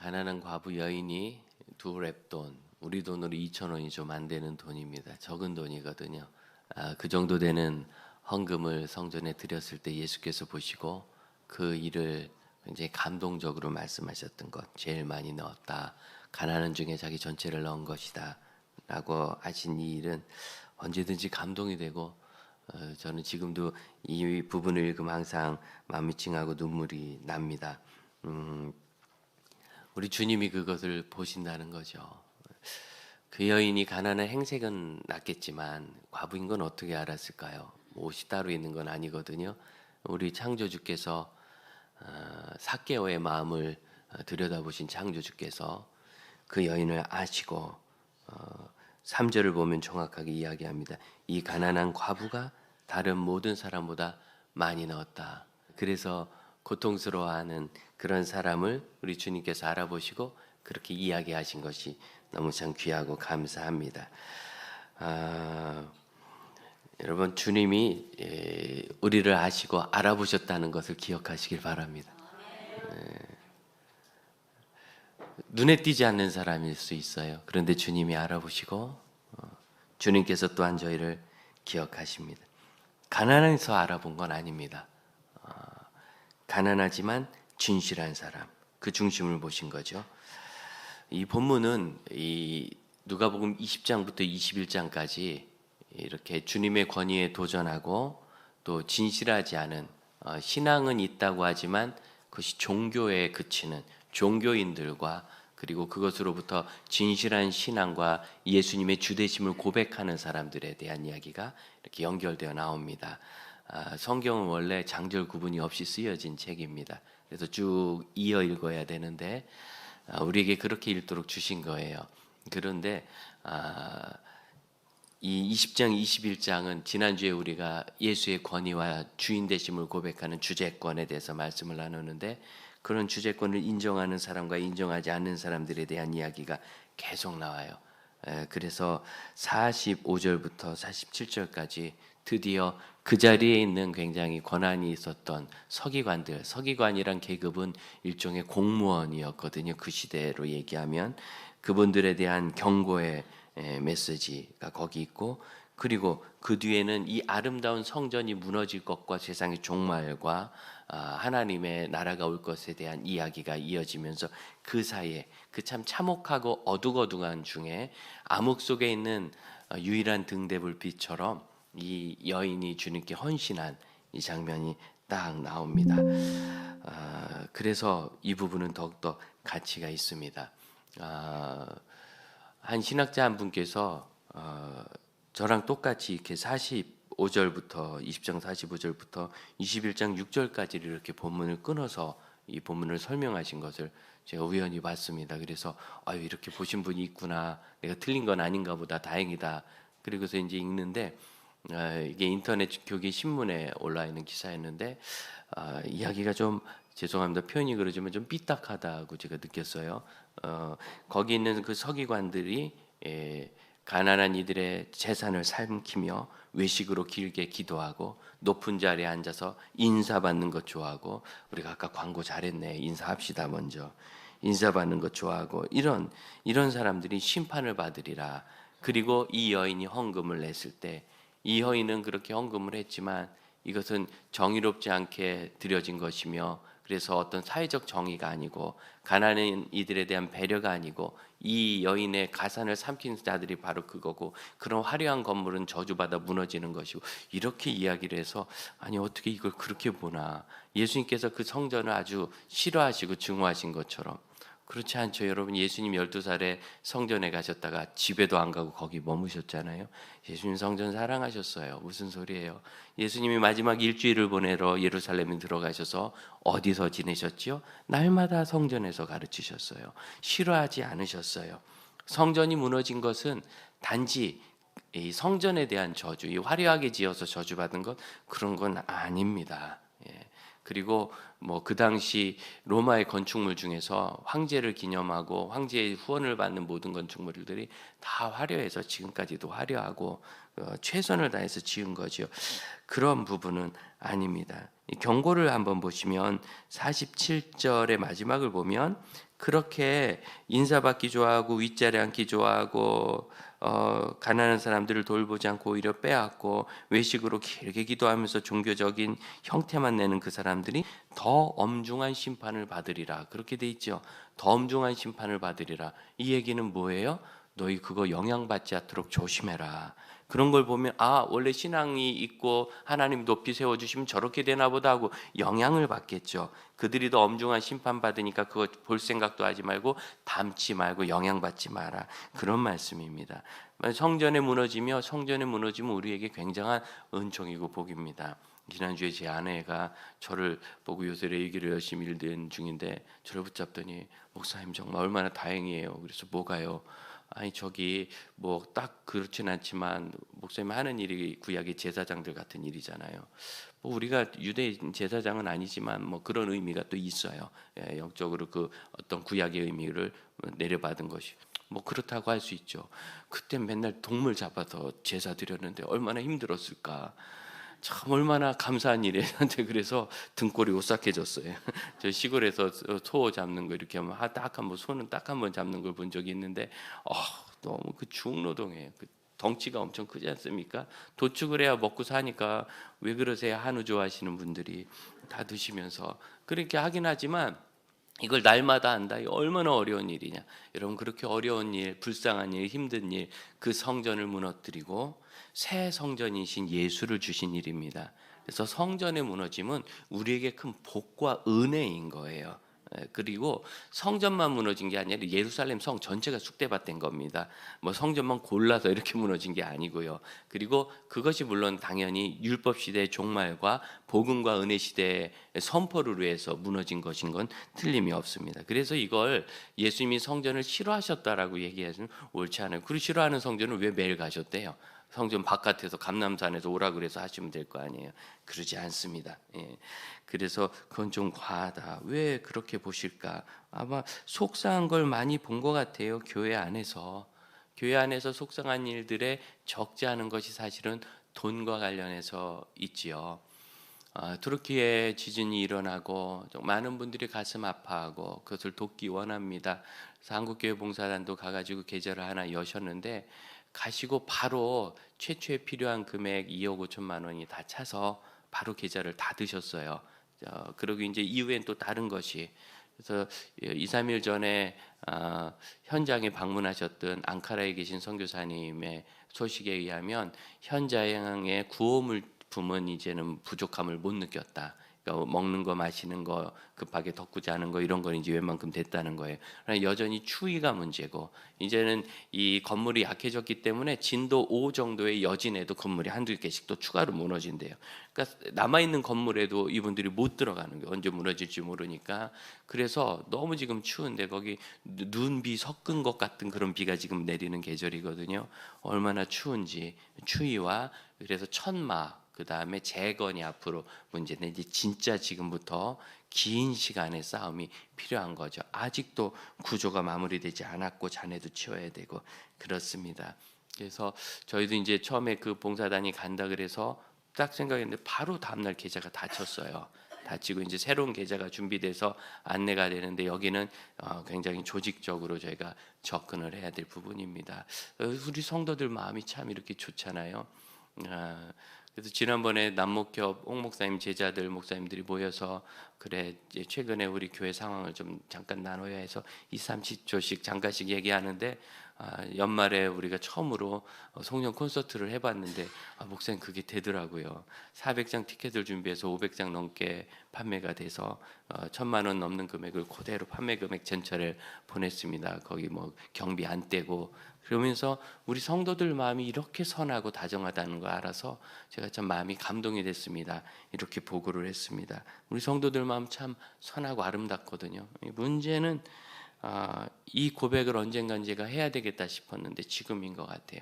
가난한 과부 여인이 두 랩돈, 우리 돈으로 2,000원이 좀 안 되는 돈입니다. 적은 돈이거든요. 그 정도 되는 헌금을 성전에 드렸을 때 예수께서 보시고 그 일을 굉장히 감동적으로 말씀하셨던 것. 제일 많이 넣었다. 가난한 중에 자기 전체를 넣은 것이다. 라고 하신 이 일은 언제든지 감동이 되고 저는 지금도 이 부분을 읽으면 항상 마음이 찡하고 눈물이 납니다. 우리 주님이 그것을 보신다는 거죠. 그 여인이 가난한 행색은 났겠지만 과부인 건 어떻게 알았을까요? 옷이 따로 있는 건 아니거든요. 우리 창조주께서 삭개오의 마음을 들여다보신 창조주께서 그 여인을 아시고 3절을 보면 정확하게 이야기합니다. 이 가난한 과부가 다른 모든 사람보다 많이 넣었다. 그래서 고통스러워하는 그런 사람을 우리 주님께서 알아보시고 그렇게 이야기하신 것이 너무 참 귀하고 감사합니다. 여러분 주님이 우리를 아시고 알아보셨다는 것을 기억하시길 바랍니다. 눈에 띄지 않는 사람일 수 있어요. 그런데 주님이 알아보시고 주님께서 또한 저희를 기억하십니다. 가난해서 알아본 건 아닙니다. 가난하지만 진실한 사람, 그 중심을 보신 거죠. 이 본문은 이 누가복음 20장부터 21장까지 이렇게 주님의 권위에 도전하고 또 진실하지 않은 신앙은 있다고 하지만 그것이 종교에 그치는 종교인들과 그리고 그것으로부터 진실한 신앙과 예수님의 주되심을 고백하는 사람들에 대한 이야기가 이렇게 연결되어 나옵니다. 성경은 원래 장절 구분이 없이 쓰여진 책입니다. 그래서 쭉 이어 읽어야 되는데 우리에게 그렇게 읽도록 주신 거예요. 그런데 이 20장, 21장은 지난주에 우리가 예수의 권위와 주인 되심을 고백하는 주재권에 대해서 말씀을 나누는데 그런 주재권을 인정하는 사람과 인정하지 않는 사람들에 대한 이야기가 계속 나와요. 그래서 45절부터 47절까지 드디어 그 자리에 있는 굉장히 권한이 있었던 서기관들, 서기관이란 계급은 일종의 공무원이었거든요. 그 시대로 얘기하면 그분들에 대한 경고의 메시지가 거기 있고 그리고 그 뒤에는 이 아름다운 성전이 무너질 것과 세상의 종말과 하나님의 나라가 올 것에 대한 이야기가 이어지면서 그 사이에 그 참 참혹하고 어둑어둑한 중에 암흑 속에 있는 유일한 등대불빛처럼 이 여인이 주님께 헌신한 이 장면이 딱 나옵니다. 그래서 이 부분은 더욱더 가치가 있습니다. 한 신학자 한 분께서 저랑 똑같이 이렇게 45절부터 20장 45절부터 21장 6절까지를 이렇게 본문을 끊어서 이 본문을 설명하신 것을 제가 우연히 봤습니다. 그래서 이렇게 보신 분이 있구나. 내가 틀린 건 아닌가 보다. 다행이다. 그리고서 이제 읽는데 이게 인터넷 교계 신문에 올라 있는 기사였는데 이야기가 좀 죄송합니다. 표현이 그러지만 좀 삐딱하다고 제가 느꼈어요. 거기 있는 그 서기관들이 가난한 이들의 재산을 삼키며 외식으로 길게 기도하고 높은 자리에 앉아서 인사받는 것 좋아하고 우리가 아까 광고 잘했네. 인사합시다 먼저. 인사받는 것 좋아하고 이런 사람들이 심판을 받으리라. 그리고 이 여인이 헌금을 냈을 때 이 여인은 그렇게 헌금을 했지만 이것은 정의롭지 않게 드려진 것이며 그래서 어떤 사회적 정의가 아니고 가난한 이들에 대한 배려가 아니고 이 여인의 가산을 삼킨 자들이 바로 그거고 그런 화려한 건물은 저주받아 무너지는 것이고 이렇게 이야기를 해서 아니 어떻게 이걸 그렇게 보나 예수님께서 그 성전을 아주 싫어하시고 증오하신 것처럼 그렇지 않죠. 여러분 예수님 12살에 성전에 가셨다가 집에도 안 가고 거기 머무셨잖아요. 예수님 성전 사랑하셨어요. 무슨 소리예요. 예수님이 마지막 일주일을 보내러 예루살렘에 들어가셔서 어디서 지내셨지요? 날마다 성전에서 가르치셨어요. 싫어하지 않으셨어요. 성전이 무너진 것은 단지 이 성전에 대한 저주, 이 화려하게 지어서 저주받은 것 그런 건 아닙니다. 그리고 뭐 그 당시 로마의 건축물 중에서 황제를 기념하고 황제의 후원을 받는 모든 건축물들이 다 화려해서 지금까지도 화려하고 최선을 다해서 지은 거죠. 그런 부분은 아닙니다. 경고를 한번 보시면 47절의 마지막을 보면 그렇게 인사받기 좋아하고 윗자리 앉기 좋아하고 가난한 사람들을 돌보지 않고 오히려 빼앗고 외식으로 길게 기도하면서 종교적인 형태만 내는 그 사람들이 더 엄중한 심판을 받으리라. 그렇게 돼 있죠. 더 엄중한 심판을 받으리라. 이 얘기는 뭐예요? 너희 그거 영향받지 않도록 조심해라. 그런 걸 보면 아 원래 신앙이 있고 하나님 높이 세워주시면 저렇게 되나 보다 하고 영향을 받겠죠. 그들이 더 엄중한 심판받으니까 그거 볼 생각도 하지 말고 담지 말고 영향받지 마라. 그런 말씀입니다. 성전에 무너지면 우리에게 굉장한 은총이고 복입니다. 지난주에 제 아내가 저를 보고 요새 레이기를 열심히 읽는 중인데 저를 붙잡더니 목사님 정말 얼마나 다행이에요. 그래서 뭐가요? 아니 저기 뭐 딱 그렇진 않지만 목사님 하는 일이 구약의 제사장들 같은 일이잖아요. 뭐 우리가 유대인 제사장은 아니지만 뭐 그런 의미가 또 있어요. 예, 영적으로 그 어떤 구약의 의미를 내려받은 것이 뭐 그렇다고 할 수 있죠. 그때 맨날 동물 잡아서 제사 드렸는데 얼마나 힘들었을까. 참 얼마나 감사한 일이에요. 저한테 그래서 등골이 오싹해졌어요. 저 시골에서 소 잡는 거 이렇게 하면 딱 한 번 소는 딱 한 번 잡는 걸 본 적이 있는데 너무 그 중노동이에요. 그 덩치가 엄청 크지 않습니까? 도축을 해야 먹고 사니까 왜 그러세요? 한우 좋아하시는 분들이 다 드시면서 그렇게 하긴 하지만 이걸 날마다 한다. 이거 얼마나 어려운 일이냐. 여러분 그렇게 어려운 일, 불쌍한 일, 힘든 일, 그 성전을 무너뜨리고 새 성전이신 예수를 주신 일입니다. 그래서 성전의 무너짐은 우리에게 큰 복과 은혜인 거예요. 그리고 성전만 무너진 게 아니라 예루살렘 성 전체가 쑥대밭된 겁니다. 뭐 성전만 골라서 이렇게 무너진 게 아니고요. 그리고 그것이 물론 당연히 율법 시대의 종말과 복음과 은혜 시대의 선포를 위해서 무너진 것인 건 틀림이 없습니다. 그래서 이걸 예수님이 성전을 싫어하셨다라고 얘기하시면 옳지 않아요. 그리고 싫어하는 성전을 왜 매일 가셨대요? 성전 바깥에서 감람산에서 오라 그래서 하시면 될 거 아니에요. 그러지 않습니다. 예. 그래서 그건 좀 과하다. 왜 그렇게 보실까? 아마 속상한 걸 많이 본 것 같아요. 교회 안에서 속상한 일들에 적지 않은 것이 사실은 돈과 관련해서 있지요. 투르키에 지진이 일어나고 많은 분들이 가슴 아파하고 그것을 돕기 원합니다. 그래서 한국교회 봉사단도 가가지고 계좌를 하나 여셨는데 가시고 바로 최초에 필요한 금액 2억 5천만 원이 다 차서 바로 계좌를 닫으셨어요. 그리고 이제 이후엔 또 다른 것이 그래서 2, 3일 전에 현장에 방문하셨던 앙카라에 계신 선교사님의 소식에 의하면 현장의 구호물품은 이제는 부족함을 못 느꼈다. 그러니까 먹는 거 마시는 거 급하게 덮고 자는 거 이런 건 이제 웬만큼 됐다는 거예요. 그러나 여전히 추위가 문제고 이제는 이 건물이 약해졌기 때문에 진도 5 정도의 여진에도 건물이 한두 개씩 또 추가로 무너진대요. 그러니까 남아 있는 건물에도 이분들이 못 들어가는 거예요. 언제 무너질지 모르니까. 그래서 너무 지금 추운데 거기 눈, 비 섞은 것 같은 그런 비가 지금 내리는 계절이거든요. 얼마나 추운지 추위와 그래서 천마 그 다음에 재건이 앞으로 문제인데 이제 진짜 지금부터 긴 시간의 싸움이 필요한 거죠. 아직도 구조가 마무리되지 않았고 잔해도 치워야 되고 그렇습니다. 그래서 저희도 이제 처음에 그 봉사단이 간다 그래서 딱 생각했는데 바로 다음날 계좌가 닫혔어요. 닫히고 이제 새로운 계좌가 준비돼서 안내가 되는데 여기는 굉장히 조직적으로 저희가 접근을 해야 될 부분입니다. 우리 성도들 마음이 참 이렇게 좋잖아요. 그래서 지난번에 남목협 홍 목사님 제자들 목사님들이 모여서 그래 최근에 우리 교회 상황을 좀 잠깐 나눠야 해서 2, 30초씩 잠깐씩 얘기하는데 연말에 우리가 처음으로 송년 콘서트를 해봤는데 목사님 그게 되더라고요. 400장 티켓을 준비해서 500장 넘게 판매가 돼서 1,000만 원 넘는 금액을 그대로 판매 금액 전체를 보냈습니다. 거기 뭐 경비 안 떼고 그러면서 우리 성도들 마음이 이렇게 선하고 다정하다는 걸 알아서 제가 참 마음이 감동이 됐습니다. 이렇게 보고를 했습니다. 우리 성도들 마음 참 선하고 아름답거든요. 문제는 이 고백을 언젠간 제가 해야 되겠다 싶었는데 지금인 것 같아요.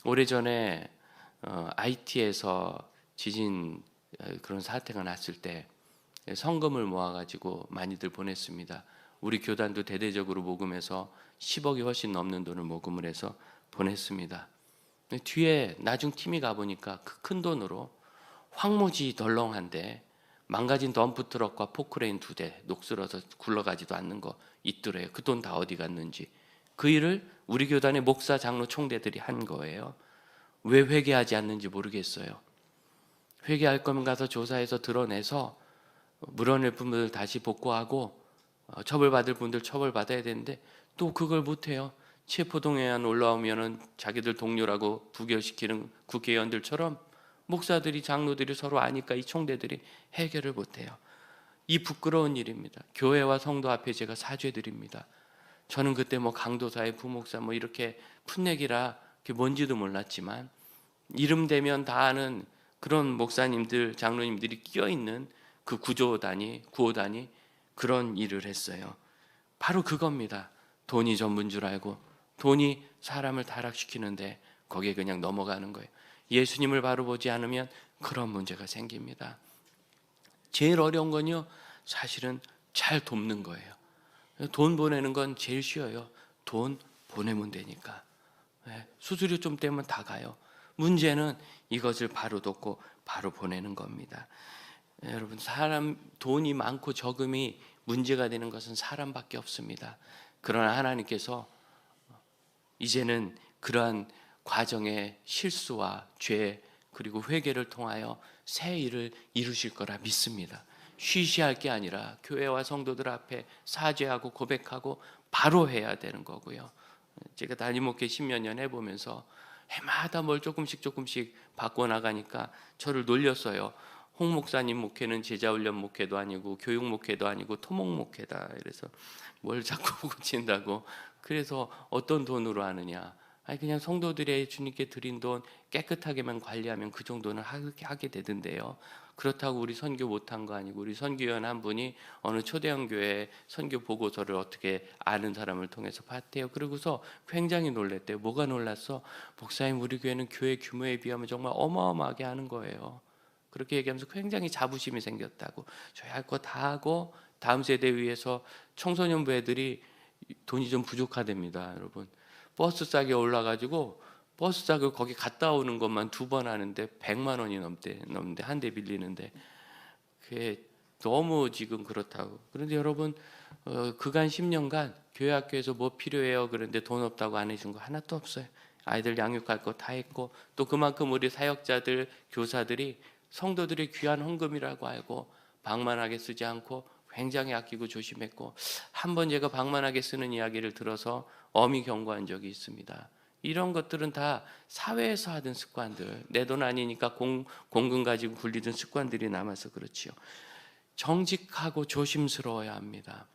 오래전에 IT에서 지진 그런 사태가 났을 때 성금을 모아가지고 많이들 보냈습니다. 우리 교단도 대대적으로 모금해서 10억이 훨씬 넘는 돈을 모금을 해서 보냈습니다. 뒤에 나중 팀이 가보니까 그 큰 돈으로 황무지 덜렁한데 망가진 덤프트럭과 포크레인 2대 녹슬어서 굴러가지도 않는 거 있더래요. 그 돈 다 어디 갔는지. 그 일을 우리 교단의 목사, 장로, 총대들이 한 거예요. 왜 회개하지 않는지 모르겠어요. 회개할 거면 가서 조사해서 드러내서 물어낼 분들 다시 복구하고 처벌받을 분들 처벌받아야 되는데 또 그걸 못해요. 체포동의안 올라오면은 자기들 동료라고 부결시키는 국회의원들처럼 목사들이, 장로들이 서로 아니까 이 총대들이 해결을 못해요. 이 부끄러운 일입니다. 교회와 성도 앞에 제가 사죄드립니다. 저는 그때 뭐 강도사의 부목사 뭐 이렇게 풋내기라 그게 뭔지도 몰랐지만 이름 대면 다 아는 그런 목사님들, 장로님들이 끼어있는 그 구호단이 그런 일을 했어요. 바로 그겁니다. 돈이 전부인 줄 알고 돈이 사람을 타락시키는데 거기에 그냥 넘어가는 거예요. 예수님을 바로 보지 않으면 그런 문제가 생깁니다. 제일 어려운 건요, 사실은 잘 돕는 거예요. 돈 보내는 건 제일 쉬워요. 돈 보내면 되니까. 수수료 좀 떼면 다 가요. 문제는 이것을 바로 돕고 바로 보내는 겁니다. 여러분, 돈이 많고 적음이 문제가 되는 것은 사람밖에 없습니다. 그러나 하나님께서 이제는 그러한 과정의 실수와 죄 그리고 회개를 통하여 새 일을 이루실 거라 믿습니다. 쉬쉬할 게 아니라 교회와 성도들 앞에 사죄하고 고백하고 바로 해야 되는 거고요. 제가 담임 목회 10몇 년 해보면서 해마다 뭘 조금씩 바꿔나가니까 저를 놀렸어요. 홍 목사님 목회는 제자훈련 목회도 아니고 교육 목회도 아니고 토목 목회다. 그래서 뭘 자꾸 고친다고. 그래서 어떤 돈으로 하느냐. 아니 그냥 성도들의 주님께 드린 돈 깨끗하게만 관리하면 그 정도는 하게 되던데요. 그렇다고 우리 선교 못한 거 아니고 우리 선교위원 한 분이 어느 초대형 교회 선교 보고서를 어떻게 아는 사람을 통해서 봤대요. 그러고서 굉장히 놀랬대요. 뭐가 놀랐어? 목사님 우리 교회는 교회 규모에 비하면 정말 어마어마하게 하는 거예요. 그렇게 얘기하면서 굉장히 자부심이 생겼다고. 저희 할 거 다 하고 다음 세대 위해서 청소년부 애들이 돈이 좀 부족하답니다. 여러분 버스 싸게 올라가지고 버스 싸게 거기 갔다 오는 것만 2번 하는데 100만 원이 넘는데 한 대 빌리는데 그게 너무 지금 그렇다고. 그런데 여러분 그간 10년간 교회 학교에서 뭐 필요해요 그런데 돈 없다고 안 해준 거 하나도 없어요. 아이들 양육할 거 다 했고 또 그만큼 우리 사역자들 교사들이 성도들의 귀한 헌금이라고 알고 방만하게 쓰지 않고 굉장히 아끼고 조심했고 한 번 제가 방만하게 쓰는 이야기를 들어서 엄히 경고한 적이 있습니다. 이런 것들은 다 사회에서 하던 습관들, 내 돈 아니니까 공금 가지고 굴리던 습관들이 남아서 그렇지요. 정직하고 조심스러워야 합니다.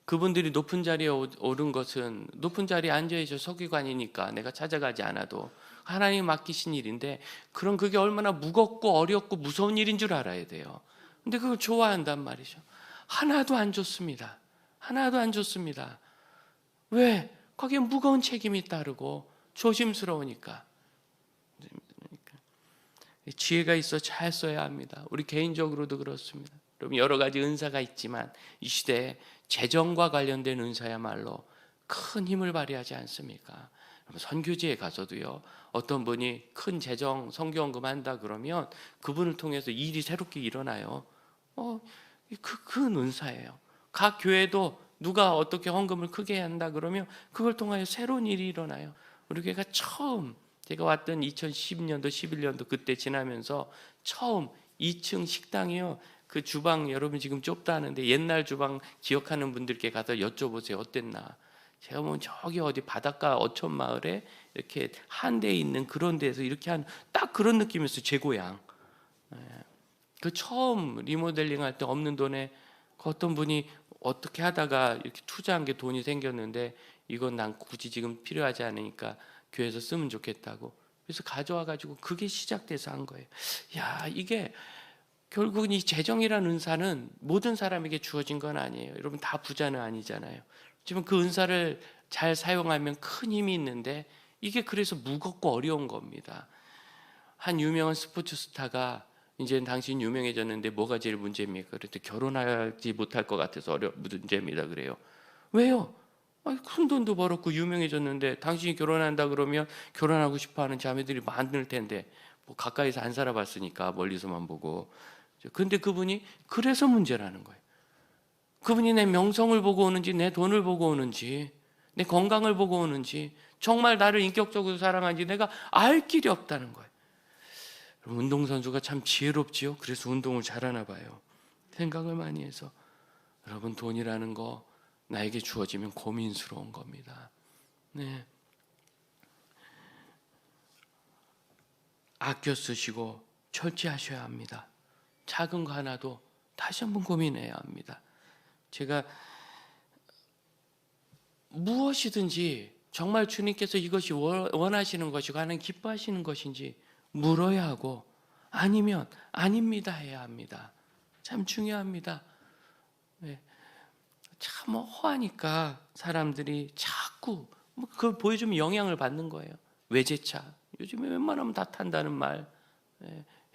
그분들이 높은 자리에 오른 것은 높은 자리에 앉아있어 서기관이니까 내가 찾아가지 않아도 하나님 맡기신 일인데 그런 그게 얼마나 무겁고 어렵고 무서운 일인 줄 알아야 돼요. 근데 그걸 좋아한단 말이죠. 하나도 안 좋습니다. 하나도 안 좋습니다. 왜? 거기에 무거운 책임이 따르고 조심스러우니까. 지혜가 있어 잘 써야 합니다. 우리 개인적으로도 그렇습니다. 여러분 여러 가지 은사가 있지만 이 시대에 재정과 관련된 은사야말로 큰 힘을 발휘하지 않습니까? 선교지에 가서도요. 어떤 분이 큰 재정 선교헌금 한다 그러면 그분을 통해서 일이 새롭게 일어나요. 큰 은사예요. 각 교회도 누가 어떻게 헌금을 크게 한다 그러면 그걸 통하여 새로운 일이 일어나요. 우리 교회가 처음 제가 왔던 2010년도 11년도 그때 지나면서 처음 2층 식당이요. 그 주방 여러분 지금 좁다 하는데 옛날 주방 기억하는 분들께 가서 여쭤보세요. 어땠나? 제가 뭐 저기 어디 바닷가 어촌 마을에 이렇게 한 대 있는 그런 데서 이렇게 한 딱 그런 느낌이었어요. 제 고향. 그 처음 리모델링 할 때 없는 돈에 어떤 분이 어떻게 하다가 이렇게 투자한 게 돈이 생겼는데 이건 난 굳이 지금 필요하지 않으니까 교회에서 쓰면 좋겠다고. 그래서 가져와 가지고 그게 시작돼서 한 거예요. 야, 이게 결국은 이 재정이라는 은사는 모든 사람에게 주어진 건 아니에요. 여러분 다 부자는 아니잖아요. 지금 그 은사를 잘 사용하면 큰 힘이 있는데 이게 그래서 무겁고 어려운 겁니다. 한 유명한 스포츠 스타가 이제 당신 유명해졌는데 뭐가 제일 문제입니까? 그랬더니 결혼하지 못할 것 같아서 문제입니다. 그래요. 왜요? 큰 돈도 벌었고 유명해졌는데 당신이 결혼한다 그러면 결혼하고 싶어하는 자매들이 많을 텐데 뭐 가까이서 안 살아봤으니까 멀리서만 보고 근데 그분이 그래서 문제라는 거예요. 그분이 내 명성을 보고 오는지, 내 돈을 보고 오는지, 내 건강을 보고 오는지, 정말 나를 인격적으로 사랑하는지 내가 알 길이 없다는 거예요. 운동선수가 참 지혜롭지요. 그래서 운동을 잘하나 봐요. 생각을 많이 해서. 여러분, 돈이라는 거 나에게 주어지면 고민스러운 겁니다. 네. 아껴 쓰시고 철저하셔야 합니다. 작은 거 하나도 다시 한번 고민해야 합니다. 제가 무엇이든지 정말 주님께서 이것이 원하시는 것이고 하나님 기뻐하시는 것인지 물어야 하고, 아니면 아닙니다 해야 합니다. 참 중요합니다. 네. 참 허하니까 사람들이 자꾸 그걸 보여주면 영향을 받는 거예요. 외제차 요즘에 웬만하면 다 탄다는 말,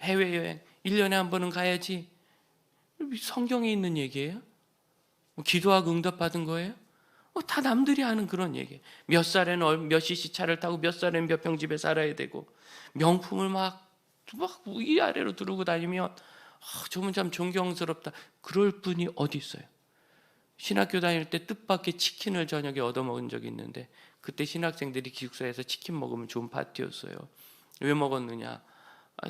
해외여행 1년에 한 번은 가야지, 성경에 있는 얘기예요? 기도하고 응답받은 거예요? 다 남들이 하는 그런 얘기예요. 몇 살에는 몇 cc 차를 타고 몇 살에는 몇 평 집에 살아야 되고, 명품을 막 위아래로 두르고 다니면 저분 참 존경스럽다. 그럴 분이 어디 있어요? 신학교 다닐 때 뜻밖의 치킨을 저녁에 얻어먹은 적이 있는데, 그때 신학생들이 기숙사에서 치킨 먹으면 좋은 파티였어요. 왜 먹었느냐?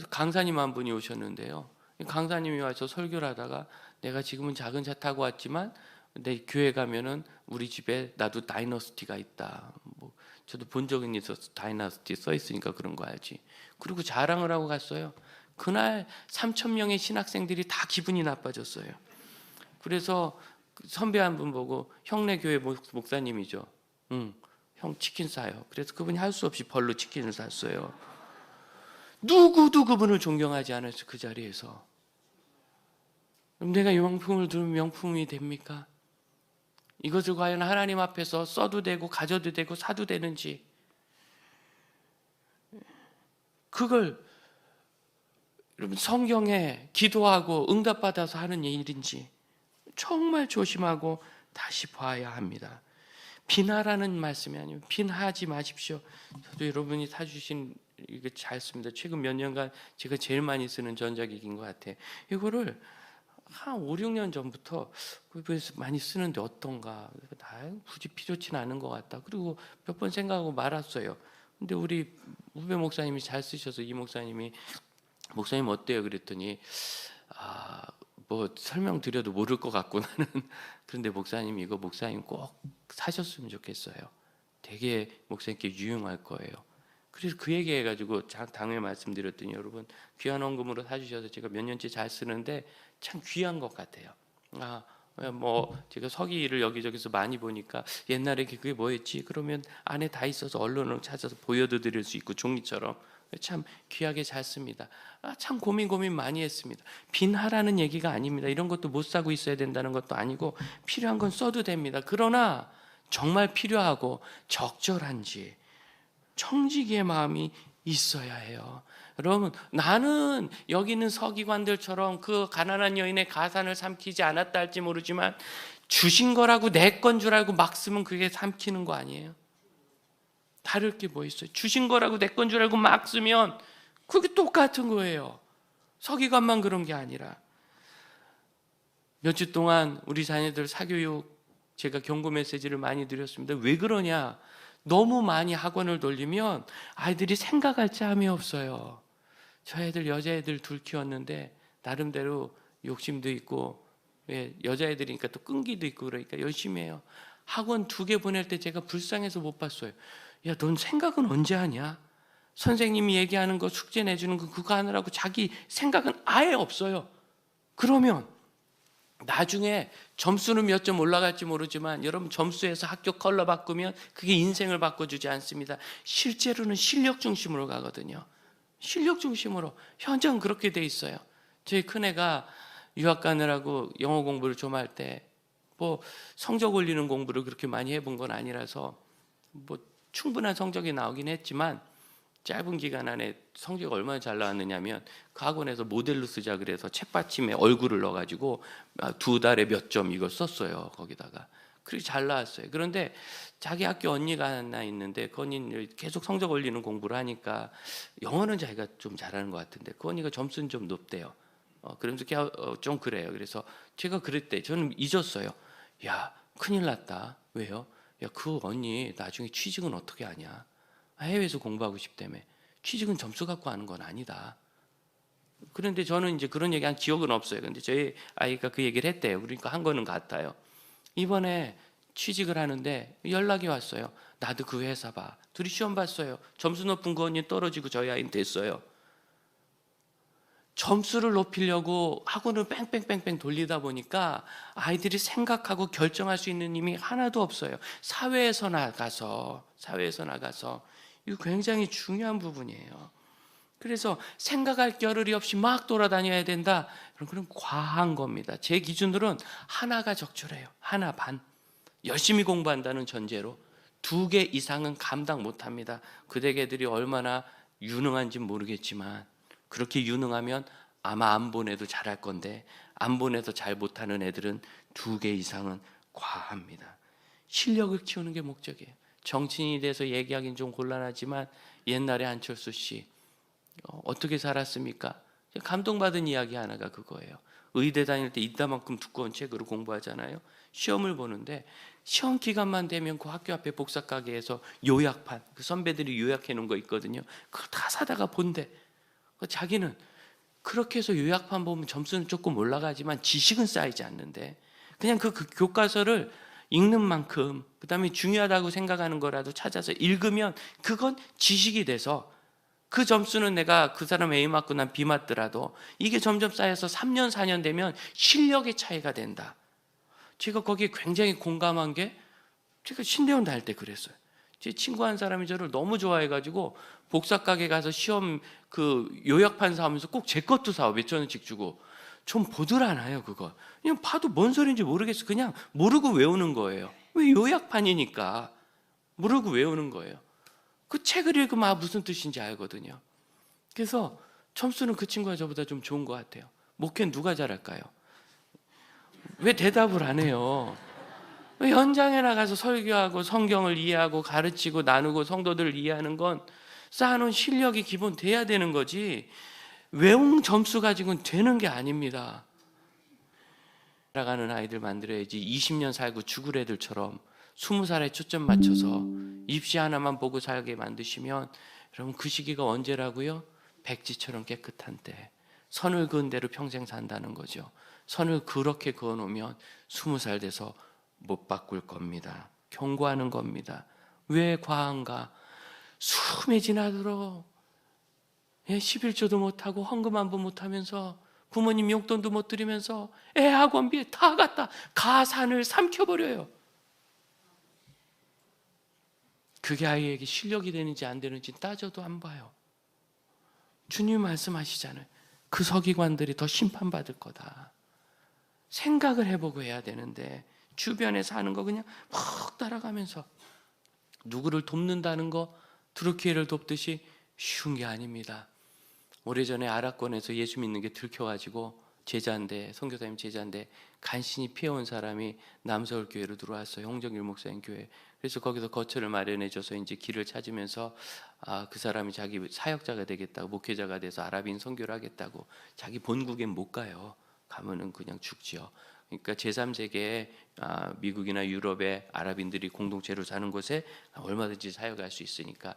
강사님 한 분이 오셨는데요. 강사님이 와서 설교를 하다가, 내가 지금은 작은 차 타고 왔지만 내 교회 가면은 우리 집에 나도 다이너스티가 있다. 저도 본 적은 있어서 다이너스티 써 있으니까 그런 거 알지. 그리고 자랑을 하고 갔어요. 그날 3,000명의 신학생들이 다 기분이 나빠졌어요. 그래서 선배 한 분 보고, 형네 교회 목사님이죠. 형 치킨 사요. 그래서 그분이 할 수 없이 벌로 치킨을 샀어요. 누구도 그분을 존경하지 않았어요. 그 자리에서. 그럼 내가 이 명품을 두면 명품이 됩니까? 이것을 과연 하나님 앞에서 써도 되고 가져도 되고 사도 되는지, 그걸 여러분 성경에 기도하고 응답받아서 하는 일인지 정말 조심하고 다시 봐야 합니다. 빈하라는 말씀이 아니면 빈하지 마십시오. 저도 여러분이 사주신 이거 잘 씁니다. 최근 몇 년간 제가 제일 많이 쓰는 전자기기인 것 같아요. 이거를 한 5, 6년 전부터 많이 쓰는데 어떤가, 굳이 필요치는 않은 것 같다. 그리고 몇 번 생각하고 말았어요. 근데 우리 후배 목사님이 잘 쓰셔서, 이 목사님이 목사님 어때요? 그랬더니 뭐 설명드려도 모를 것 같고 나는 그런데 목사님 이거 목사님 꼭 사셨으면 좋겠어요. 되게 목사님께 유용할 거예요. 그래서 그 얘기해가지고 당일 말씀드렸더니, 여러분 귀한 헌금으로 사주셔서 제가 몇 년째 잘 쓰는데 참 귀한 것 같아요. 뭐 제가 서기를 여기저기서 많이 보니까 옛날에 그게 뭐였지? 그러면 안에 다 있어서 언론을 찾아서 보여도 드릴 수 있고 종이처럼 참 귀하게 잘 씁니다. 참 고민 많이 했습니다. 빈하라는 얘기가 아닙니다. 이런 것도 못 사고 있어야 된다는 것도 아니고, 필요한 건 써도 됩니다. 그러나 정말 필요하고 적절한지 청지기의 마음이 있어야 해요. 여러분, 나는 여기 있는 서기관들처럼 그 가난한 여인의 가산을 삼키지 않았다 할지 모르지만, 주신 거라고 내 건 줄 알고 막 쓰면 그게 삼키는 거 아니에요? 다를 게 뭐 있어요? 주신 거라고 내 건 줄 알고 막 쓰면 그게 똑같은 거예요. 서기관만 그런 게 아니라. 몇 주 동안 우리 자녀들 사교육 제가 경고 메시지를 많이 드렸습니다. 왜 그러냐? 너무 많이 학원을 돌리면 아이들이 생각할 짬이 없어요. 저 애들 여자애들 둘 키웠는데 나름대로 욕심도 있고, 여자애들이니까 또 끈기도 있고 그러니까 열심히 해요. 학원 2개 보낼 때 제가 불쌍해서 못 봤어요. 야, 넌 생각은 언제 하냐? 선생님이 얘기하는 거 숙제 내주는 거 그거 하느라고 자기 생각은 아예 없어요. 그러면 나중에 점수는 몇 점 올라갈지 모르지만, 여러분 점수에서 학교 컬러 바꾸면 그게 인생을 바꿔주지 않습니다. 실제로는 실력 중심으로 가거든요. 실력 중심으로. 현장은 그렇게 돼 있어요. 저희 큰애가 유학 가느라고 영어 공부를 좀 할 때 뭐 성적 올리는 공부를 그렇게 많이 해본 건 아니라서 뭐 충분한 성적이 나오긴 했지만, 짧은 기간 안에 성적이 얼마나 잘 나왔느냐면, 그 학원에서 모델로 쓰자 그래서 책받침에 얼굴을 넣어가지고 2달에 몇 점 이걸 썼어요. 거기다가 그렇게 잘 나왔어요. 그런데 자기 학교 언니가 하나 있는데, 그 언니는 계속 성적 올리는 공부를 하니까 영어는 자기가 좀 잘하는 것 같은데 그 언니가 점수는 좀 높대요. 그러면서 좀 그래요. 그래서 제가 그럴 때 저는 잊었어요. 야, 큰일 났다. 왜요? 야, 그 언니 나중에 취직은 어떻게 하냐? 해외에서 공부하고 싶다며. 취직은 점수 갖고 하는 건 아니다. 그런데 저는 이제 그런 얘기 한 기억은 없어요. 근데 저희 아이가 그 얘기를 했대요. 그러니까 한 거는 같아요. 이번에 취직을 하는데 연락이 왔어요. 나도 그 회사 봐. 둘이 시험 봤어요. 점수 높은 그 언니 떨어지고 저희 아이는 됐어요. 점수를 높이려고 학원을 뺑뺑뺑뺑 돌리다 보니까 아이들이 생각하고 결정할 수 있는 힘이 하나도 없어요. 사회에서 나가서 이거 굉장히 중요한 부분이에요. 그래서 생각할 겨를이 없이 막 돌아다녀야 된다. 그런 과한 겁니다. 제 기준으로는 하나가 적절해요. 하나 반. 열심히 공부한다는 전제로 2개 이상은 감당 못합니다. 그대개들이 얼마나 유능한지 모르겠지만 그렇게 유능하면 아마 안 보내도 잘할 건데 안 보내도 잘 못하는 애들은 2개 이상은 과합니다. 실력을 키우는 게 목적이에요. 정치인이 돼서 얘기하기는 좀 곤란하지만 옛날에 안철수 씨 어떻게 살았습니까? 감동받은 이야기 하나가 그거예요. 의대 다닐 때 이따만큼 두꺼운 책으로 공부하잖아요. 시험을 보는데 시험 기간만 되면 그 학교 앞에 복사 가게에서 요약판, 그 선배들이 요약해 놓은 거 있거든요. 그걸 다 사다가 본대. 자기는 그렇게 해서 요약판 보면 점수는 조금 올라가지만 지식은 쌓이지 않는데 그냥 그 교과서를 읽는 만큼 그다음에 중요하다고 생각하는 거라도 찾아서 읽으면 그건 지식이 돼서 그 점수는 내가 그 사람 A 맞고 난 B 맞더라도 이게 점점 쌓여서 3년 4년 되면 실력의 차이가 된다. 제가 거기에 굉장히 공감한 게 제가 신대원 다닐 때 그랬어요. 제 친구 한 사람이 저를 너무 좋아해가지고 복사 가게 가서 시험 그 요약판 사오면서 꼭 제 것도 사오. 몇천 원씩 주고. 좀 보들 않아요 그거. 그냥 봐도 뭔 소리인지 모르겠어. 그냥 모르고 외우는 거예요. 왜 요약판이니까 모르고 외우는 거예요. 그 책을 읽으면 무슨 뜻인지 알거든요. 그래서 점수는 그 친구가 저보다 좀 좋은 것 같아요. 목회는 누가 잘할까요? 왜 대답을 안 해요? 현장에 나가서 설교하고 성경을 이해하고 가르치고 나누고 성도들을 이해하는 건 쌓아놓은 실력이 기본 돼야 되는 거지 외운 점수 가지고는 되는 게 아닙니다. 살아가는 아이들 만들어야지 20년 살고 죽을 애들처럼 20살에 초점 맞춰서 입시 하나만 보고 살게 만드시면 여러분 그 시기가 언제라고요? 백지처럼 깨끗한 때 선을 그은 대로 평생 산다는 거죠. 선을 그렇게 그어놓으면 20살 돼서 못 바꿀 겁니다. 경고하는 겁니다. 왜 과한가? 숨이 지나도록 11조도 못하고 헌금 한 번 못하면서 부모님 용돈도 못 드리면서 애 학원비 다 갖다 가산을 삼켜버려요. 그게 아이에게 실력이 되는지 안 되는지 따져도 안 봐요. 주님 말씀하시잖아요. 그 서기관들이 더 심판받을 거다. 생각을 해보고 해야 되는데 주변에 사는 거 그냥 막 따라가면서 누구를 돕는다는 거 드루키엘을 돕듯이 쉬운 게 아닙니다. 오래전에 아랍권에서 예수 믿는 게 들켜가지고 제자인데 선교사님 제자인데 간신히 피해온 사람이 남서울교회로 들어왔어요. 홍정일 목사님 교회. 그래서 거기서 거처를 마련해줘서 이제 길을 찾으면서 그 사람이 자기 사역자가 되겠다고 목회자가 돼서 아랍인 선교를 하겠다고 자기 본국엔 못 가요. 가면은 그냥 죽지요. 그러니까 제3세계에 미국이나 유럽의 아랍인들이 공동체로 사는 곳에 얼마든지 사역할 수 있으니까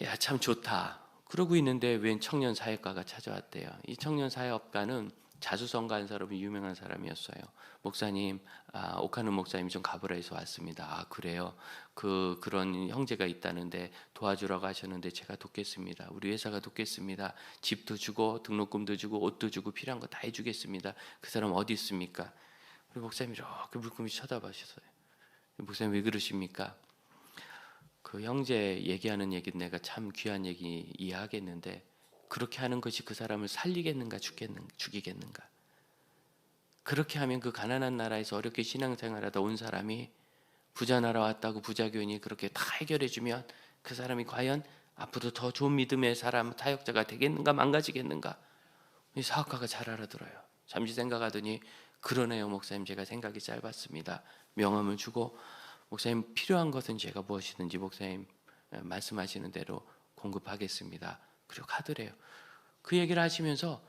야, 참 좋다. 그러고 있는데 웬 청년 사역가가 찾아왔대요. 이 청년 사역가는 자수성가 한 사람이 유명한 사람이었어요. 목사님, 오카는 목사님이 좀 가브라에서 왔습니다. 그래요? 그런 형제가 있다는데 도와주라고 하셨는데 제가 돕겠습니다. 우리 회사가 돕겠습니다. 집도 주고 등록금도 주고 옷도 주고 필요한 거 다 해주겠습니다. 그 사람 어디 있습니까? 우리 목사님이 이렇게 물끄러미 쳐다보셨어요. 목사님 왜 그러십니까? 그 형제 얘기하는 얘기는 내가 참 귀한 얘기 이해하겠는데 그렇게 하는 것이 그 사람을 살리겠는가 죽이겠는가? 그렇게 하면 그 가난한 나라에서 어렵게 신앙생활하다 온 사람이 부자 나라 왔다고 부자 교인이 그렇게 다 해결해주면 그 사람이 과연 앞으로 더 좋은 믿음의 사람 타역자가 되겠는가 망가지겠는가? 이 사업가가 잘 알아들어요. 잠시 생각하더니 그러네요 목사님 제가 생각이 짧았습니다. 명함을 주고 목사님 필요한 것은 제가 무엇이든지 목사님 말씀하시는 대로 공급하겠습니다. 그리고 가더래요. 그 얘기를 하시면서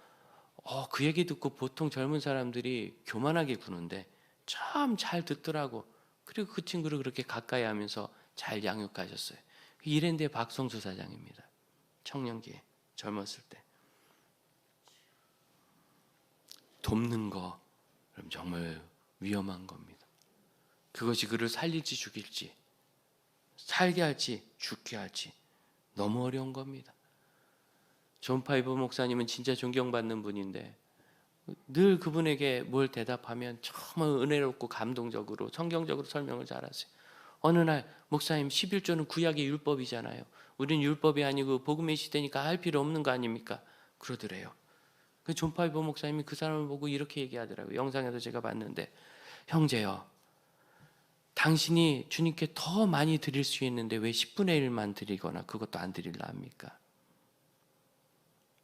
그 얘기 듣고 보통 젊은 사람들이 교만하게 구는데 참 잘 듣더라고. 그리고 그 친구를 그렇게 가까이 하면서 잘 양육하셨어요. 이랜드의 박성수 사장입니다. 청년기에 젊었을 때. 돕는 거 그럼 정말 위험한 겁니다. 그것이 그를 살릴지 죽일지, 살게 할지 죽게 할지 너무 어려운 겁니다. 존 파이버 목사님은 진짜 존경받는 분인데 늘 그분에게 뭘 대답하면 정말 은혜롭고 감동적으로 성경적으로 설명을 잘하세요. 어느 날 목사님 11조는 구약의 율법이잖아요. 우린 율법이 아니고 복음의 시대니까 할 필요 없는 거 아닙니까? 그러더래요. 그 존 파이버 목사님이 그 사람을 보고 이렇게 얘기하더라고요. 영상에서 제가 봤는데, 형제요, 당신이 주님께 더 많이 드릴 수 있는데 왜 10분의 1만 드리거나 그것도 안 드릴라 합니까?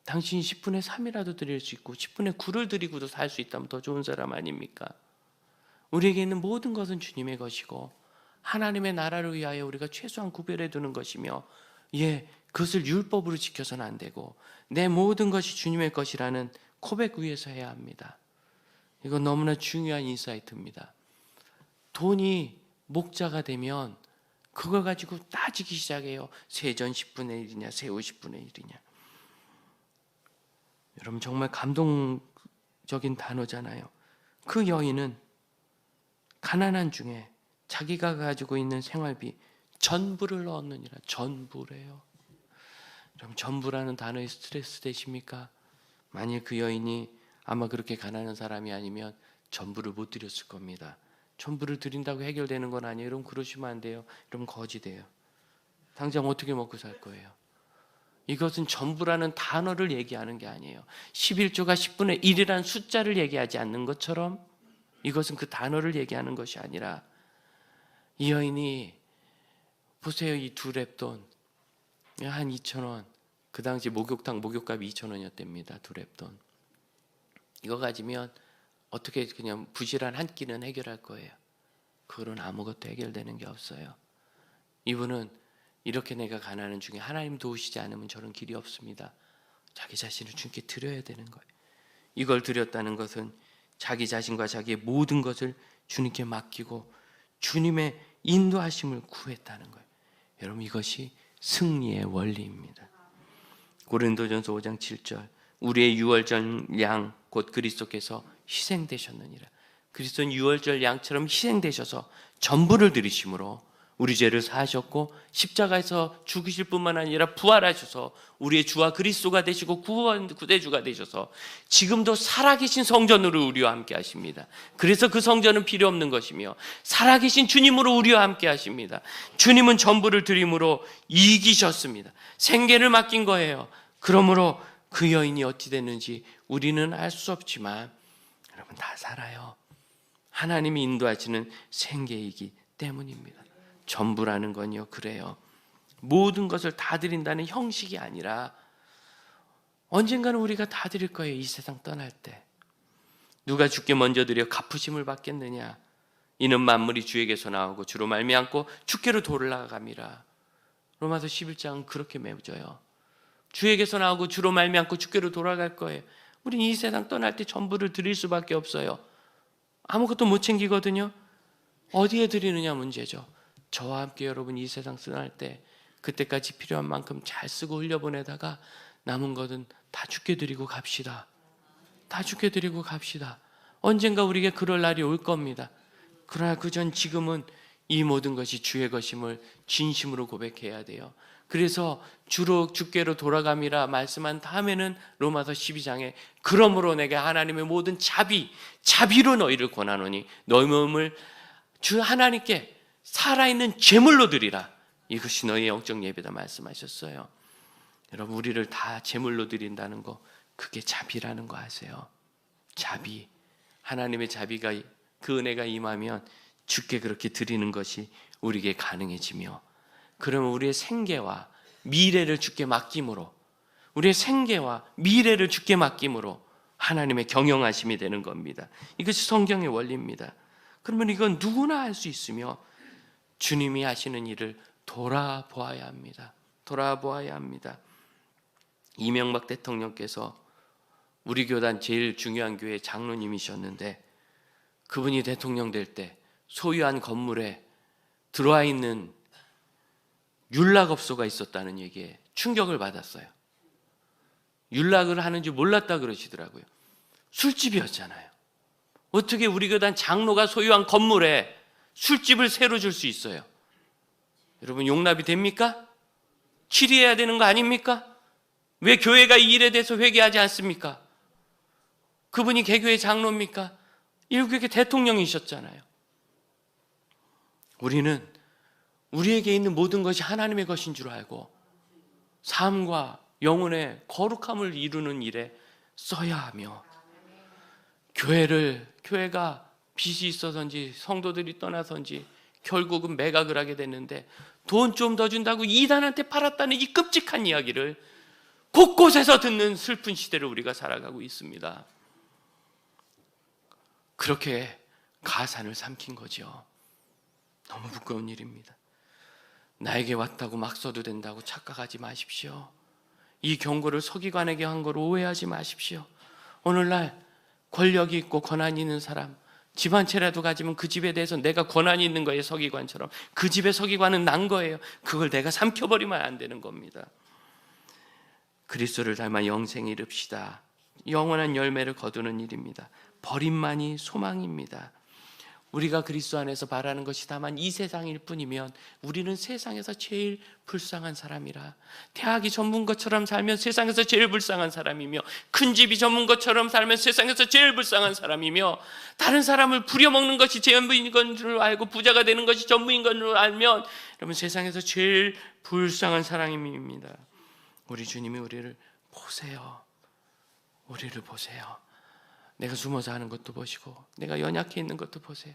당신이 10분의 3이라도 드릴 수 있고 10분의 9를 드리고도 살 수 있다면 더 좋은 사람 아닙니까? 우리에게 있는 모든 것은 주님의 것이고 하나님의 나라를 위하여 우리가 최소한 구별해 두는 것이며, 그것을 율법으로 지켜서는 안 되고 내 모든 것이 주님의 것이라는 고백 위에서 해야 합니다. 이건 너무나 중요한 인사이트입니다. 돈이 목자가 되면 그걸 가지고 따지기 시작해요. 세전 10분의 1이냐 세후 10분의 1이냐. 여러분 정말 감동적인 단어잖아요. 그 여인은 가난한 중에 자기가 가지고 있는 생활비 전부를 넣었느니라. 전부래요. 여러분 전부라는 단어에 스트레스 되십니까? 만일 그 여인이 아마 그렇게 가난한 사람이 아니면 전부를 못 드렸을 겁니다. 전부를 드린다고 해결되는 건 아니에요. 여러분 그러시면 안 돼요. 여러분 거지 돼요. 당장 어떻게 먹고 살 거예요? 이것은 전부라는 단어를 얘기하는 게 아니에요. 11조가 10분의 1이라는 숫자를 얘기하지 않는 것처럼 이것은 그 단어를 얘기하는 것이 아니라, 이 여인이 보세요. 이 두 렙돈 한 2,000원, 그 당시 목욕값이 2,000원이었답니다. 두 렙돈. 이거 가지면 어떻게 그냥 부실한 한 끼는 해결할 거예요. 그거는 아무것도 해결되는 게 없어요. 이분은 이렇게 내가 가난한 중에 하나님 도우시지 않으면 저런 길이 없습니다. 자기 자신을 주님께 드려야 되는 거예요. 이걸 드렸다는 것은 자기 자신과 자기의 모든 것을 주님께 맡기고 주님의 인도하심을 구했다는 거예요. 여러분 이것이 승리의 원리입니다. 고린도전서 5장 7절, 우리의 유월절 양 곧 그리스도께서 희생되셨느니라. 그리스도는 유월절 양처럼 희생되셔서 전부를 드리심으로 우리 죄를 사하셨고 십자가에서 죽으실 뿐만 아니라 부활하셔서 우리의 주와 그리스도가 되시고 구대주가 되셔서 지금도 살아계신 성전으로 우리와 함께 하십니다. 그래서 그 성전은 필요 없는 것이며 살아계신 주님으로 우리와 함께 하십니다. 주님은 전부를 드림으로 이기셨습니다. 생계를 맡긴 거예요. 그러므로 그 여인이 어찌 됐는지 우리는 알 수 없지만 여러분 다 살아요. 하나님이 인도하시는 생계이기 때문입니다. 전부라는 건요, 그래요. 모든 것을 다 드린다는 형식이 아니라 언젠가는 우리가 다 드릴 거예요. 이 세상 떠날 때. 누가 주께 먼저 드려 갚으심을 받겠느냐. 이는 만물이 주에게서 나오고 주로 말미암고 주께로 돌아감이라. 로마서 11장은 그렇게 맺어요. 주에게서 나오고 주로 말미암고 주께로 돌아갈 거예요. 우리는 이 세상 떠날 때 전부를 드릴 수밖에 없어요. 아무것도 못 챙기거든요. 어디에 드리느냐 문제죠. 저와 함께 여러분 이 세상 떠날 때 그때까지 필요한 만큼 잘 쓰고 흘려보내다가 남은 것은 다 주께 드리고 갑시다. 다 주께 드리고 갑시다. 언젠가 우리에게 그럴 날이 올 겁니다. 그러나 그전 지금은 이 모든 것이 주의 것임을 진심으로 고백해야 돼요. 그래서 주로 주께로 돌아감이라 말씀한 다음에는 로마서 12장에 그러므로 내가 하나님의 모든 자비로 너희를 권하노니 너희 몸을 주 하나님께 살아있는 제물로 드리라. 이것이 너희의 영적 예배다 말씀하셨어요. 여러분 우리를 다 제물로 드린다는 거, 그게 자비라는 거 아세요? 자비. 하나님의 자비가, 그 은혜가 임하면 주께 그렇게 드리는 것이 우리에게 가능해지며, 그러면 우리의 생계와 미래를 주께 맡김으로, 우리의 생계와 미래를 주께 맡김으로 하나님의 경영하심이 되는 겁니다. 이것이 성경의 원리입니다. 그러면 이건 누구나 할 수 있으며 주님이 하시는 일을 돌아보아야 합니다. 돌아보아야 합니다. 이명박 대통령께서 우리 교단 제일 중요한 교회 장로님이셨는데 그분이 대통령 될 때 소유한 건물에 들어와 있는 윤락업소가 있었다는 얘기에 충격을 받았어요. 윤락을 하는 줄 몰랐다 그러시더라고요. 술집이었잖아요. 어떻게 우리 교단 장로가 소유한 건물에 술집을 새로 줄 수 있어요? 여러분, 용납이 됩니까? 치리해야 되는 거 아닙니까? 왜 교회가 이 일에 대해서 회개하지 않습니까? 그분이 개교의 장로입니까? 일국의 대통령이셨잖아요. 우리는 우리에게 있는 모든 것이 하나님의 것인 줄 알고 삶과 영혼의 거룩함을 이루는 일에 써야 하며, 교회가 빚이 있어서인지 성도들이 떠나서인지 결국은 매각을 하게 됐는데 돈 좀 더 준다고 이단한테 팔았다는 이 끔찍한 이야기를 곳곳에서 듣는 슬픈 시대를 우리가 살아가고 있습니다. 그렇게 가산을 삼킨 거죠. 너무 부끄러운 일입니다. 나에게 왔다고 막 써도 된다고 착각하지 마십시오. 이 경고를 서기관에게 한 걸 오해하지 마십시오. 오늘날 권력이 있고 권한이 있는 사람, 집 한 채라도 가지면 그 집에 대해서 내가 권한이 있는 거예요. 서기관처럼. 그 집의 서기관은 난 거예요. 그걸 내가 삼켜버리면 안 되는 겁니다. 그리스도를 닮아 영생에 이릅시다. 영원한 열매를 거두는 일입니다. 버림만이 소망입니다. 우리가 그리스도 안에서 바라는 것이 다만 이 세상일 뿐이면 우리는 세상에서 제일 불쌍한 사람이라, 대학이 전문가처럼 살면 세상에서 제일 불쌍한 사람이며, 큰 집이 전문가처럼 살면 세상에서 제일 불쌍한 사람이며, 다른 사람을 부려먹는 것이 전부인 건 줄 알고 부자가 되는 것이 전부인 건 줄 알면 여러분 세상에서 제일 불쌍한 사람입니다. 우리 주님이 우리를 보세요. 우리를 보세요. 내가 숨어서 하는 것도 보시고 내가 연약해 있는 것도 보세요.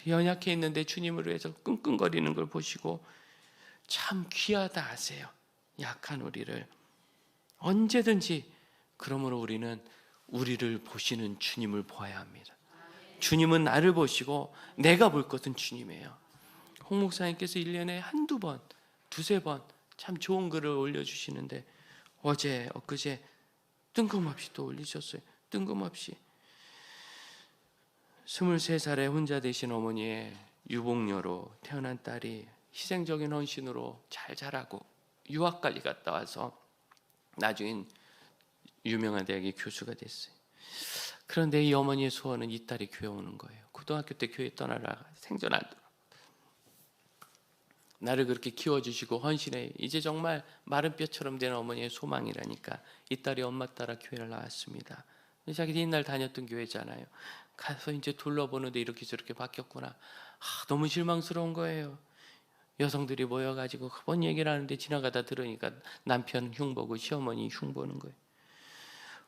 연약해 있는데 주님을 위해서 끙끙거리는 걸 보시고 참 귀하다 하세요. 약한 우리를 언제든지. 그러므로 우리는 우리를 보시는 주님을 보아야 합니다. 주님은 나를 보시고 내가 볼 것은 주님이에요. 홍 목사님께서 1년에 한두 번, 두세 번 참 좋은 글을 올려주시는데 어제, 엊그제 뜬금없이 또 올리셨어요. 뜬금없이 23살에 혼자 되신 어머니의 유복녀로 태어난 딸이 희생적인 헌신으로 잘 자라고 유학까지 갔다 와서 나중엔 유명한 대학의 교수가 됐어요. 그런데 이 어머니의 소원은 이 딸이 교회 오는 거예요. 고등학교 때 교회 떠나라 생존하도록. 나를 그렇게 키워주시고 헌신해 이제 정말 마른 뼈처럼 된 어머니의 소망이라니까 이 딸이 엄마 따라 교회를 나왔습니다. 자기 옛날 다녔던 교회잖아요. 가서 이제 둘러보는데 이렇게 저렇게 바뀌었구나. 너무 실망스러운 거예요. 여성들이 모여가지고 그번 얘기를 하는데 지나가다 들으니까 남편 흉보고 시어머니 흉보는 거예요.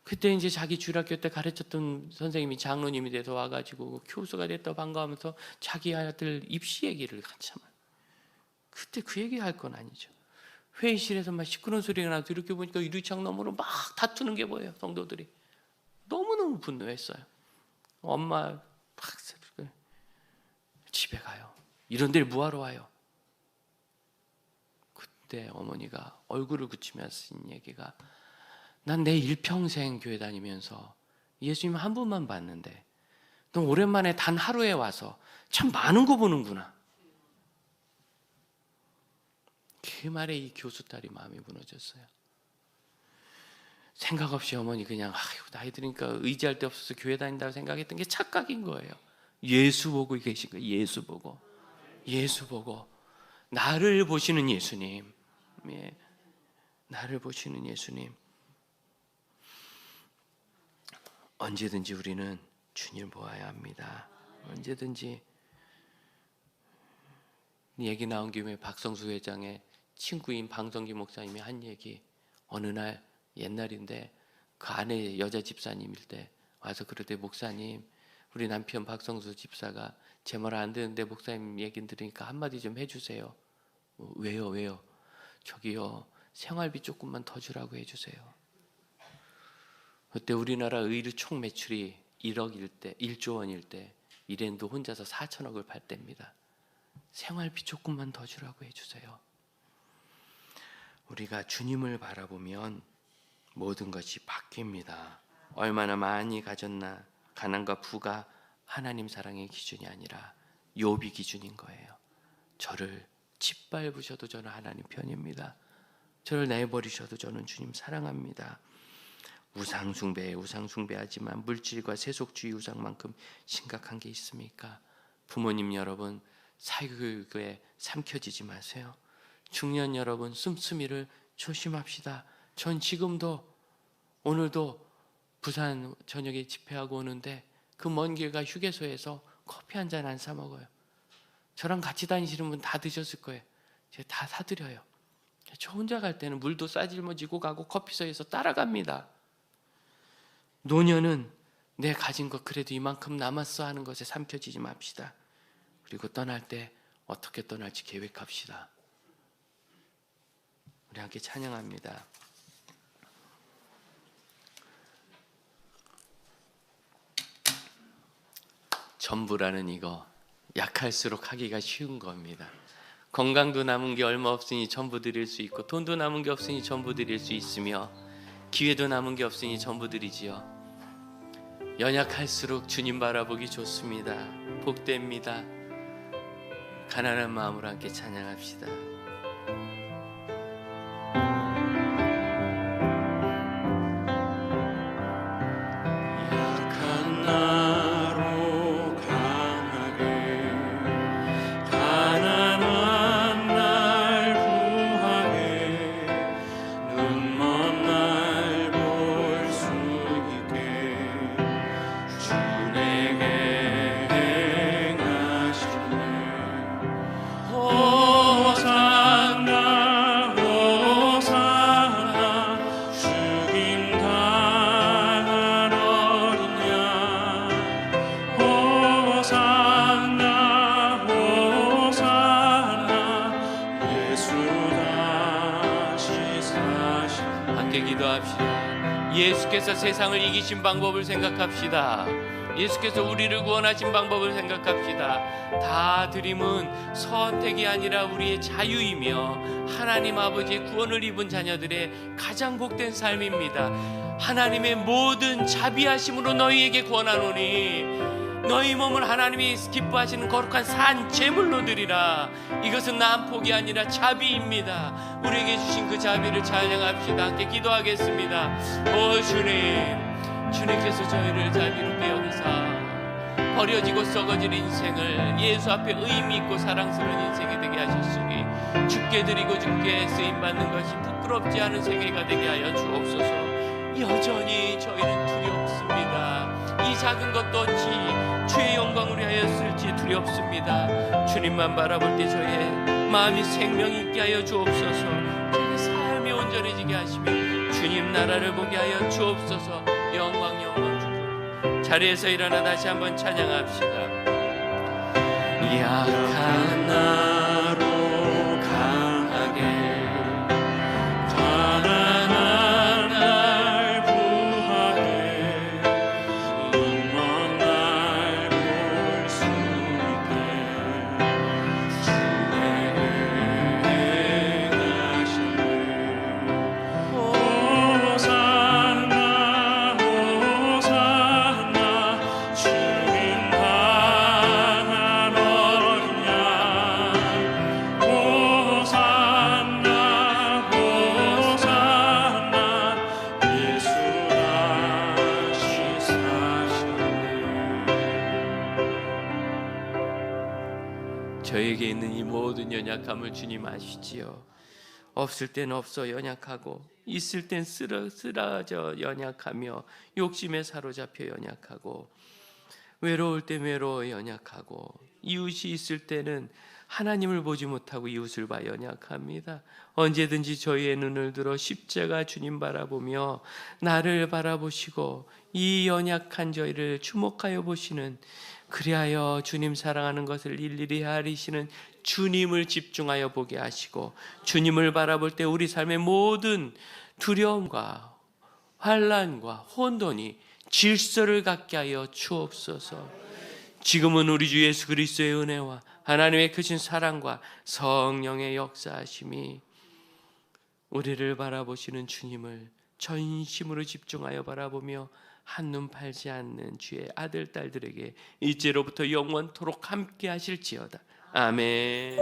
그때 이제 자기 주일학교 때 가르쳤던 선생님이 장로님이 돼서 와가지고 교수가 됐다 반가우면서 자기 아들 입시 얘기를 한참. 그때 그 얘기 할 건 아니죠. 회의실에서 막 시끄러운 소리가 나서 이렇게 보니까 유리창 너머로 막 다투는 게 보여요. 성도들이. 너무너무 분노했어요. 엄마 막 집에 가요. 이런 데를 뭐하러 와요? 그때 어머니가 얼굴을 굳히면서 쓴 얘기가, 난 내 일평생 교회 다니면서 예수님 한 분만 봤는데 넌 오랜만에 단 하루에 와서 참 많은 거 보는구나. 그 말에 이 교수 딸이 마음이 무너졌어요. 생각 없이 어머니 그냥 나이 드니까 의지할 데 없어서 교회 다닌다고 생각했던 게 착각인 거예요. 예수 보고 계신 거예요. 예수 보고. 예수 보고. 나를 보시는 예수님. 예. 나를 보시는 예수님. 언제든지 우리는 주님을 보아야 합니다. 언제든지. 얘기 나온 김에 박성수 회장의 친구인 방성기 목사님이 한 얘기, 어느 날 옛날인데 그 아내 여자 집사님일 때 와서 그러대, 목사님 우리 남편 박성수 집사가 제 말 안 듣는데 목사님 얘기 들으니까 한마디 좀 해주세요. 왜요? 저기요 생활비 조금만 더 주라고 해주세요. 그때 우리나라 의류 총 매출이 1억일 때, 1조 원일 때 이랜드 혼자서 4천억을 벌답니다. 생활비 조금만 더 주라고 해주세요. 우리가 주님을 바라보면 모든 것이 바뀝니다. 얼마나 많이 가졌나. 가난과 부가 하나님 사랑의 기준이 아니라 욥이 기준인 거예요. 저를 짓밟으셔도 저는 하나님 편입니다. 저를 내버리셔도 저는 주님 사랑합니다. 우상숭배하지만 물질과 세속주의 우상만큼 심각한 게 있습니까? 부모님 여러분, 사교육에 삼켜지지 마세요. 중년 여러분, 씀씀이를 조심합시다. 전 지금도 오늘도 부산 저녁에 집회하고 오는데 그 먼 길가 휴게소에서 커피 한 잔 안 사 먹어요. 저랑 같이 다니시는 분 다 드셨을 거예요. 제가 다 사드려요. 저 혼자 갈 때는 물도 싸질머지고 가고 커피소에서 따라갑니다. 노년은 내 가진 것 그래도 이만큼 남았어 하는 것에 삼켜지지 맙시다. 그리고 떠날 때 어떻게 떠날지 계획합시다. 우리 함께 찬양합니다. 전부라는 이거 약할수록 하기가 쉬운 겁니다. 건강도 남은 게 얼마 없으니 전부 드릴 수 있고, 돈도 남은 게 없으니 전부 드릴 수 있으며, 기회도 남은 게 없으니 전부 드리지요. 연약할수록 주님 바라보기 좋습니다. 복됩니다. 가난한 마음으로 함께 찬양합시다. 예수께서 세상을 이기신 방법을 생각합시다. 예수께서 우리를 구원하신 방법을 생각합시다. 다 드림은 선택이 아니라 우리의 자유이며 하나님 아버지의 구원을 입은 자녀들의 가장 복된 삶입니다. 하나님의 모든 자비하심으로 너희에게 구원하노니 너희 몸을 하나님이 기뻐하시는 거룩한 산 제물로 드리라. 이것은 난폭이 아니라 자비입니다. 우리에게 주신 그 자비를 찬양합시다. 함께 기도하겠습니다. 오 주님, 주님께서 저희를 자비롭게 여기사 버려지고 썩어질 인생을 예수 앞에 의미 있고 사랑스러운 인생이 되게 하셨으니, 죽게 드리고 죽게 쓰임받는 것이 부끄럽지 않은 생애가 되게 하여 주옵소서. 여전히 저희는 두렵습니다. 이 작은 것도 어찌 주의 영광을 위하여 쓸지 두렵습니다. 주님만 바라볼 때 저의 마음이 생명 있게 하여 주옵소서. 저의 삶이 온전해지게 하시며 주님 나라를 보게 하여 주옵소서. 영광 주님. 자리에서 일어나 다시 한번 찬양합시다. 약한 나로 강하게 가난한 날 구하게 눈먼 날 볼 수 있게 주의 행하시네. 호산나 호산나 주님 방한 어린 양. 호산나 호산나 예수 다시 사셨네. 저에게 있는 이 모든 연약함을 주님 아시지요. 없을 땐 없어 연약하고, 있을 땐 쓰러져 연약하며, 욕심에 사로잡혀 연약하고, 외로울 땐 외로워 연약하고, 이웃이 있을 때는 하나님을 보지 못하고 이웃을 봐 연약합니다. 언제든지 저희의 눈을 들어 십자가 주님 바라보며 나를 바라보시고 이 연약한 저희를 주목하여 보시는, 그리하여 주님 사랑하는 것을 일일이 헤아리시는 주님을 집중하여 보게 하시고, 주님을 바라볼 때 우리 삶의 모든 두려움과 환난과 혼돈이 질서를 갖게 하여 주옵소서. 지금은 우리 주 예수 그리스도의 은혜와 하나님의 크신 사랑과 성령의 역사하심이 우리를 바라보시는 주님을 전심으로 집중하여 바라보며 한눈 팔지 않는 주의 아들 딸들에게 이제로부터 영원토록 함께 하실지어다. 아멘.